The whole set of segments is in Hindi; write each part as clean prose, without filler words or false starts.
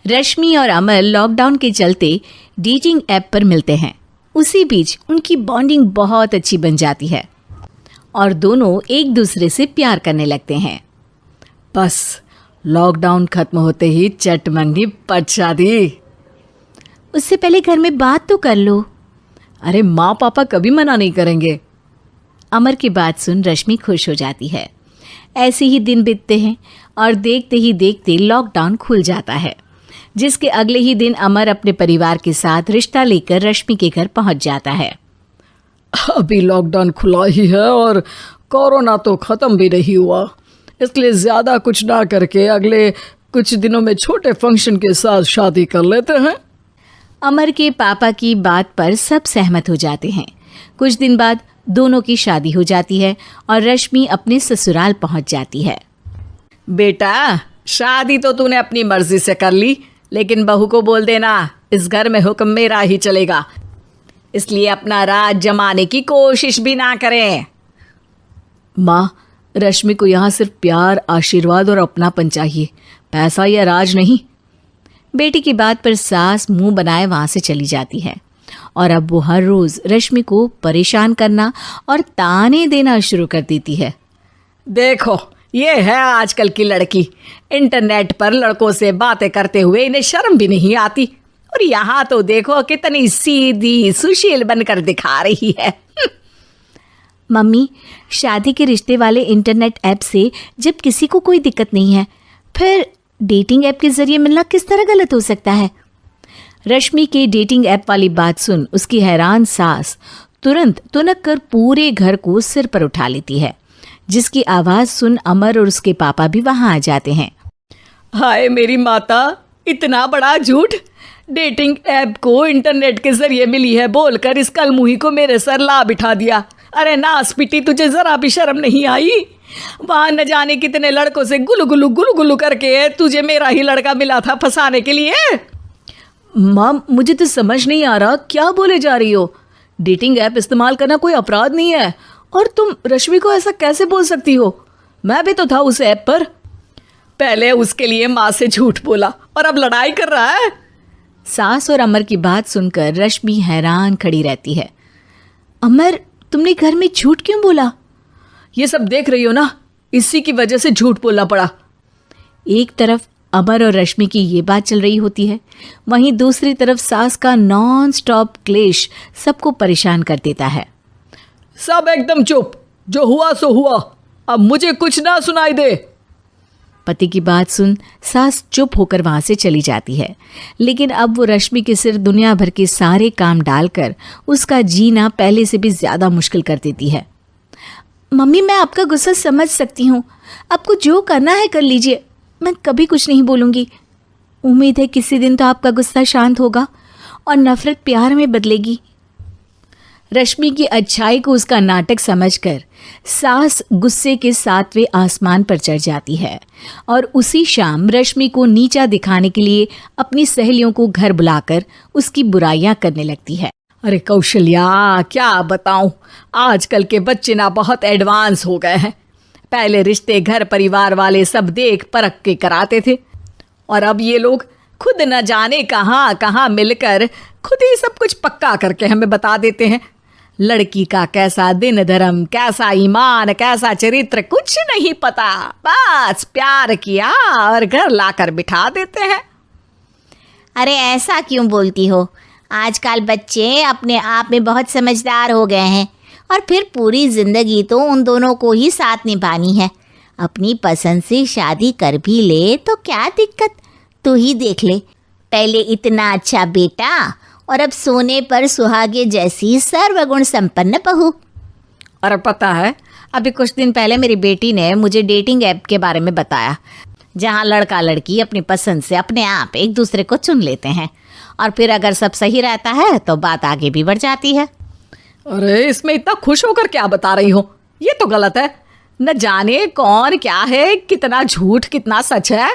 रश्मि और अमर लॉकडाउन के चलते डेटिंग ऐप पर मिलते हैं। उसी बीच उनकी बॉन्डिंग बहुत अच्छी बन जाती है और दोनों एक दूसरे से प्यार करने लगते हैं। बस लॉकडाउन खत्म होते ही चट मंगनी पट शादी। उससे पहले घर में बात तो कर लो। अरे माँ पापा कभी मना नहीं करेंगे। अमर की बात सुन रश्मि खुश हो जाती है। ऐसे ही दिन बीतते हैं और देखते ही देखते लॉकडाउन खुल जाता है, जिसके अगले ही दिन अमर अपने परिवार के साथ रिश्ता लेकर रश्मि के घर पहुंच जाता है। अभी लॉकडाउन खुला ही है और कोरोना तो ख़त्म भी नहीं हुआ, इसलिए ज़्यादा कुछ ना करके अगले कुछ दिनों में छोटे फंक्शन के साथ शादी कर लेते हैं। अमर के पापा की बात पर सब सहमत हो जाते हैं। कुछ दिन बाद दोनों की शादी हो जाती है और रश्मि अपने ससुराल पहुंच जाती है। बेटा, शादी तो तूने अपनी मर्जी से कर ली, लेकिन बहू को बोल देना इस घर में हुक्म मेरा ही चलेगा, इसलिए अपना राज जमाने की कोशिश भी ना करें। माँ, रश्मि को यहाँ सिर्फ प्यार, आशीर्वाद और अपनापन चाहिए, पैसा या राज नहीं। बेटी की बात पर सास मुंह बनाए वहाँ से चली जाती है और अब वो हर रोज़ रश्मि को परेशान करना और ताने देना शुरू कर देती है। देखो, ये है आजकल की लड़की, इंटरनेट पर लड़कों से बातें करते हुए इन्हें शर्म भी नहीं आती, और यहाँ तो देखो कितनी सीधी सुशील बनकर दिखा रही है। मम्मी, शादी के रिश्ते वाले इंटरनेट ऐप से जब किसी को कोई दिक्कत नहीं है, फिर डेटिंग ऐप के जरिए मिलना किस तरह गलत हो सकता है? रश्मि के डेटिंग ऐप वाली बात सुन उसकी हैरान सास तुरंत तुनक कर पूरे घर को सिर पर उठा लेती है, जिसकी आवाज़ सुन अमर और उसके पापा भी वहाँ आ जाते हैं। हाय मेरी माता, इतना बड़ा झूठ! डेटिंग ऐप को इंटरनेट के जरिए मिली है बोलकर इस कलमुही को मेरे सर ला बिठा दिया। अरे नास पिटी, तुझे जरा भी शर्म नहीं आई? वहाँ न जाने कितने लड़कों से गुलू गुलू करके तुझे मेरा ही लड़का मिला था फंसाने के लिए। माँ, मुझे तो समझ नहीं आ रहा क्या बोले जा रही हो। डेटिंग ऐप इस्तेमाल करना कोई अपराध नहीं है, और तुम रश्मि को ऐसा कैसे बोल सकती हो? मैं भी तो था उस ऐप पर। पहले उसके लिए माँ से झूठ बोला और अब लड़ाई कर रहा है। सास और अमर की बात सुनकर रश्मि हैरान खड़ी रहती है। अमर, तुमने घर में झूठ क्यों बोला? ये सब देख रही हो ना, इसी की वजह से झूठ बोलना पड़ा। एक तरफ अमर और रश्मि की ये बात चल रही होती है, वहीं दूसरी तरफ सास का नॉन स्टॉप क्लेश सबको परेशान कर देता है। सब एकदम चुप, जो हुआ सो हुआ, अब मुझे कुछ ना सुनाई दे। पति की बात सुन सास चुप होकर वहां से चली जाती है, लेकिन अब वो रश्मि के सिर दुनिया भर के सारे काम डालकर उसका जीना पहले से भी ज्यादा मुश्किल कर देती है। मम्मी, मैं आपका गुस्सा समझ सकती हूँ, आपको जो करना है कर लीजिए, मैं कभी कुछ नहीं बोलूँगी। उम्मीद है किसी दिन तो आपका गुस्सा शांत होगा और नफरत प्यार में बदलेगी। रश्मि की अच्छाई को उसका नाटक समझकर सास गुस्से के 7वें आसमान पर चढ़ जाती है और उसी शाम रश्मि को नीचा दिखाने के लिए अपनी सहेलियों को घर बुलाकर उसकी बुराइयां करने लगती है। अरे कौशल्या, क्या बताऊं, आजकल के बच्चे ना बहुत एडवांस हो गए हैं। पहले रिश्ते घर परिवार वाले सब देख परख के कराते थे, और अब ये लोग खुद न जाने कहाँ कहाँ मिलकर खुद ही सब कुछ पक्का करके हमें बता देते हैं। लड़की का कैसा दिन धर्म, कैसा ईमान, कैसा चरित्र कुछ नहीं पता, बस प्यार किया और घर लाकर बिठा देते हैं। अरे ऐसा क्यों बोलती हो? आजकल बच्चे अपने आप में बहुत समझदार हो गए हैं, और फिर पूरी जिंदगी तो उन दोनों को ही साथ निभानी है। अपनी पसंद से शादी कर भी ले तो क्या दिक्कत? तू ही देख ले, पहले इतना अच्छा बेटा और अब सोने पर सुहागे जैसी सर्वगुण संपन्न बहू। और पता है, अभी कुछ दिन पहले मेरी बेटी ने मुझे डेटिंग ऐप के बारे में बताया, जहाँ लड़का लड़की अपनी पसंद से अपने आप एक दूसरे को चुन लेते हैं, और फिर अगर सब सही रहता है तो बात आगे भी बढ़ जाती है। अरे इसमें इतना खुश होकर क्या बता रही हो? ये तो गलत है। न जाने कौन क्या है, कितना झूठ कितना सच है।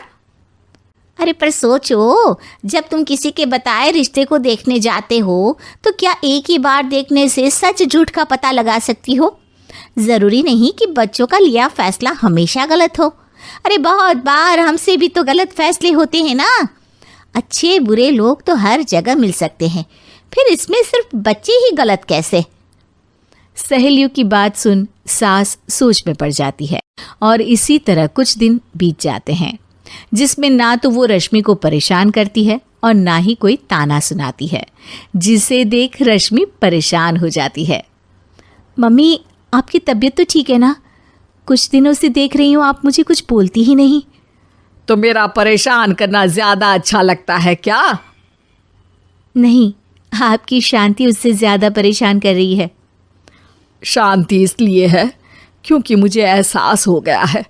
अरे पर सोचो, जब तुम किसी के बताए रिश्ते को देखने जाते हो तो क्या एक ही बार देखने से सच झूठ का पता लगा सकती हो? ज़रूरी नहीं कि बच्चों का लिया फैसला हमेशा गलत हो। अरे बहुत बार हमसे भी तो गलत फैसले होते हैं ना। अच्छे बुरे लोग तो हर जगह मिल सकते हैं, फिर इसमें सिर्फ बच्चे ही गलत कैसे? सहेलियों की बात सुन सास सोच में पड़ जाती है और इसी तरह कुछ दिन बीत जाते हैं, जिसमें ना तो वो रश्मि को परेशान करती है और ना ही कोई ताना सुनाती है, जिसे देख रश्मि परेशान हो जाती है। मम्मी, आपकी तबीयत तो ठीक है ना? कुछ दिनों से देख रही हूँ आप मुझे कुछ बोलती ही नहीं। तो मेरा परेशान करना ज्यादा अच्छा लगता है क्या? नहीं, आपकी शांति उससे ज्यादा परेशान कर रही है। शांति इसलिए है क्योंकि मुझे एहसास हो गया है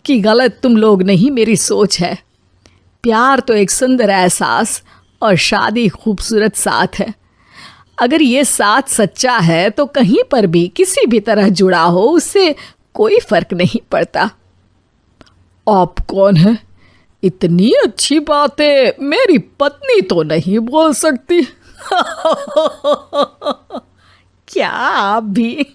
कि गलत तुम लोग नहीं, मेरी सोच है। प्यार तो एक सुंदर एहसास और शादी खूबसूरत साथ है। अगर ये साथ सच्चा है तो कहीं पर भी किसी भी तरह जुड़ा हो उससे कोई फर्क नहीं पड़ता। आप कौन है? इतनी अच्छी बातें मेरी पत्नी तो नहीं बोल सकती। क्या आप भी?